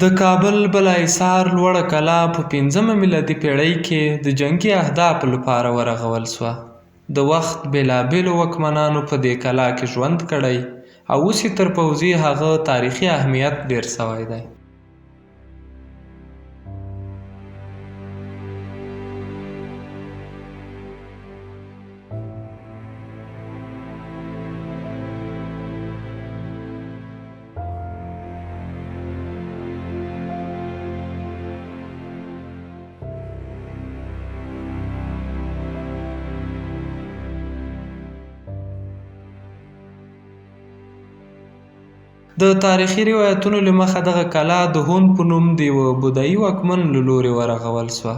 د کابل بالاحصار لوړه کلا په 5مه میلادي پېړۍ کې د جنګي اهدافو لپاره ورغول شوه. د وخت بېلابېلو واکمنانو په دې کلا کې ژوند کړی او اوس یې تر پوځي هغه تاریخي اهمیت ډېر سوی دی. د تاریخي روایتونو له مخه دغه کلا د هون په نوم د یوه بودایي واکمن له لورې ورغول شوه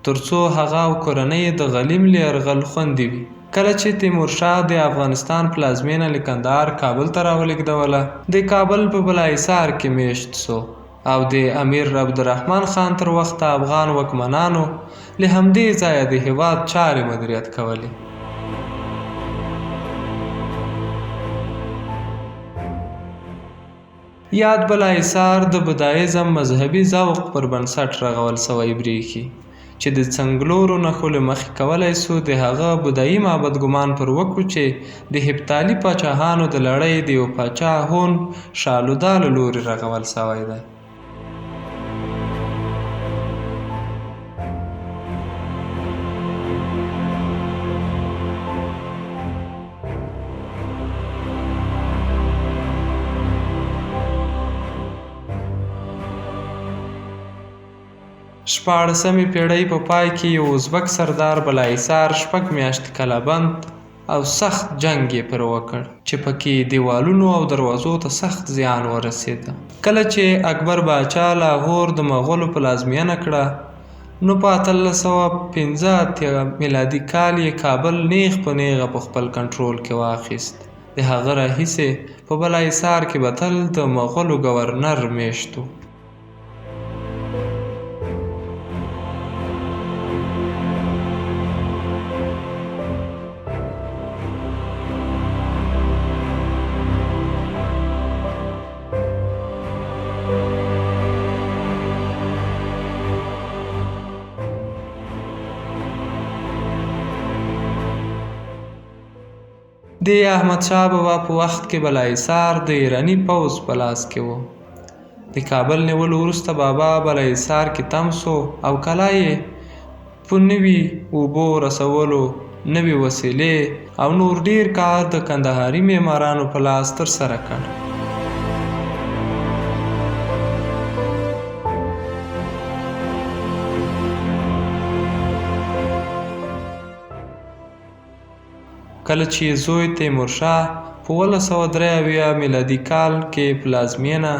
ترڅو هغه او کورنۍ یې د غلیم له یرغل خوندي وي. کله چې تیمورشاه د افغانستان پلازمینه له کندهار کابل ته راولېږدوله، د کابل په بالاحصار کې میشت شو او د امیر عبدالرحمن خان تر وخته افغان واکمنانو له همدې ځایه د هېواد چارې مدیریت کولې. یاد بالاحصار د بودایزم مذهبي ذوق پر بنسټ رغول سوی برېښي چې د څنګلورو نښو له مخې کولی سو د هغه بودایي معبد ګمان پر وکړو چې د هېپتالي پاچاهانو د لړۍ د یو پاچا هون شالودا له لورې رغول سوی دی. شپاړسمې پېړۍ په پای کې یو ازبک سردار بالاحصار 6 میاشتې کلابند او سخت جنګ یې پرې وکړ چې پکې دیوالونو او دروازو ته سخت زیان ورسېده. کله چې اکبر باچا لاهور د مغولو پلازمینه کړه نو په 1885 میلادي کال یې کابل نیغ په نیغه په خپل کنټرول کې واخیست. د هغه راهیسې په بالاحصار کې به تل د مغولو ګورنر میشت و. د احمدشاه بابا په وخت کې بالاحصار د ایراني پوځ په لاس کې و. د کابل نیولو وروسته بابا بالاحصار کې تم سو او کلا یې په نوي اوبو رسولو، نوي وسیلې او نور ډیر کار د کندهاري معمارانو په لاس ترسره کړ. کله چې زوی تیمورشاه په 1983 میلادي کال کې پلازمینه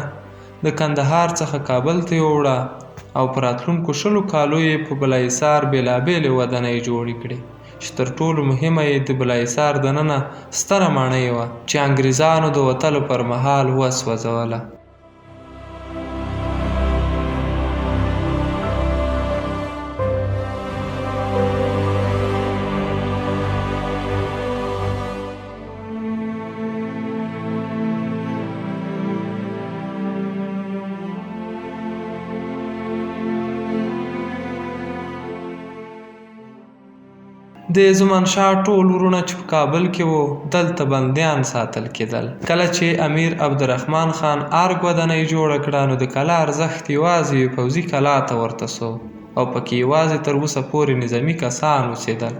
د کندهار څخه کابل ته یووړه او په راتلونکو 20 کالو یې په بالاحصار بېلابېلې ودانۍ جوړې کړې چې تر ټولو مهمه یې د بالاحصار دننه ستره ماڼۍ وه چې انګریزانو د وتلو پر مهال وسوځوله. د زمانشاه ټول وروڼه چې په کابل کې وو دلته بندیان ساتل کېدل. کله چې امیر عبدالرحمن خان ارګ ودانۍ جوړه کړه نو د کلا ارزښت یوازې یوې پوځي کلا ته ورته سو او پکې یوازې تر اوسه پورې نظامي کسان اوسېدل.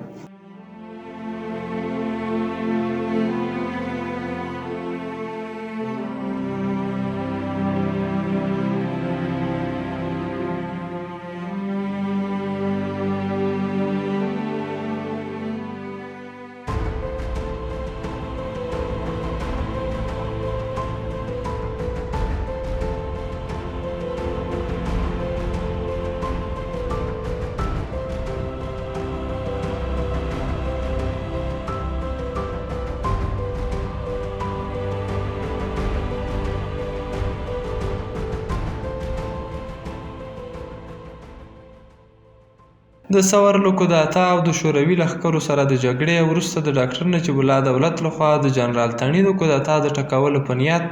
د سور لکوداتا او د شوروي لښکرو سره د جګړې وروسته د ډاکټر نجیب الله دولت لخوا د جنرال تڼي د کودتا د ټکولو په نیت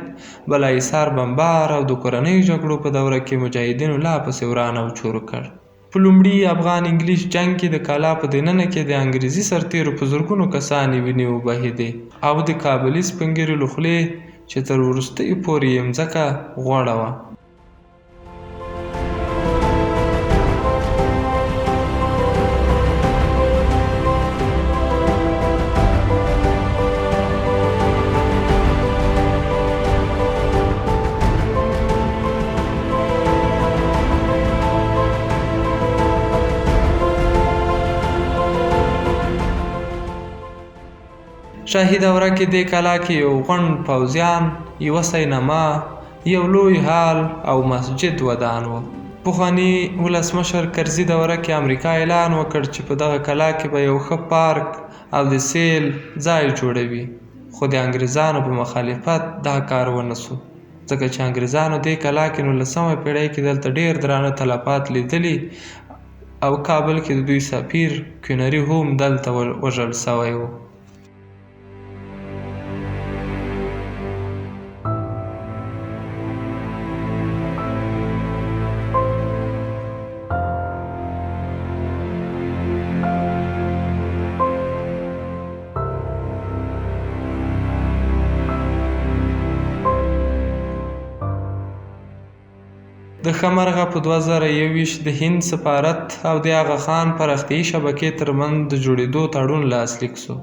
بالاحصار بمبار او د کورنیو جګړو په دوره کې مجاهدینو لا پسې وران او چور کړ. په لومړي افغان انګلیس جنګ کې د کالا په دننه کې د انګریزي سرتیرو په زرګونو کسان وینې وبهېدې او د کابلي سپین ږیرو له خولې چې تر وروستیو پورې یې مځکه غوړه وه. شاهي دوره کې دې کلا کې یو غونډ پوځیان، یوه سینما، یو لوی هال او مسجد ودان و. پخواني ولسمشر کرزي دوره کې امریکا اعلان وکړ چې په دغه کلا کې به یو ښه پارک او د سیل ځای جوړوي، خو د انګریزانو په مخالفت دا کار ونه سو، ځکه چې انګریزانو دې کلا کې 19مه پېړۍ کې دلته ډېر درانه تلفات لیدلي او کابل کې د دوی سفیر کونري هم دلته وژل سوی و. د ښه مرغه په 2021 د هند سفارت او د آغا خان پراختیایي شبکې ترمنځ د جوړېدو تړون لاسلیک سو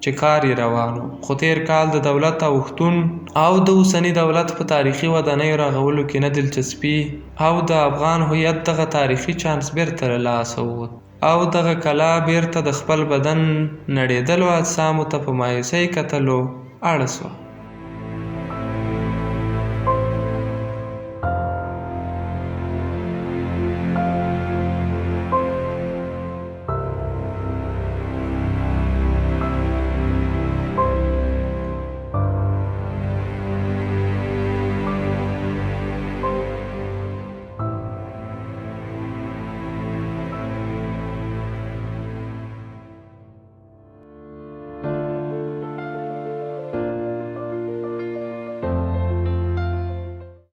چې کار یې روان و، خو تېر کال د دولت اوښتون او د اوسني دولت په تاریخي ودانیو رغولو کې نه دلچسپي او د افغان هویت دغه تاریخي چانس بیرته له لاسه ووت او دغه کلا بیرته د خپل بدن نړېدلو اجسامو ته په مایوسۍ کتلو اړه سوه.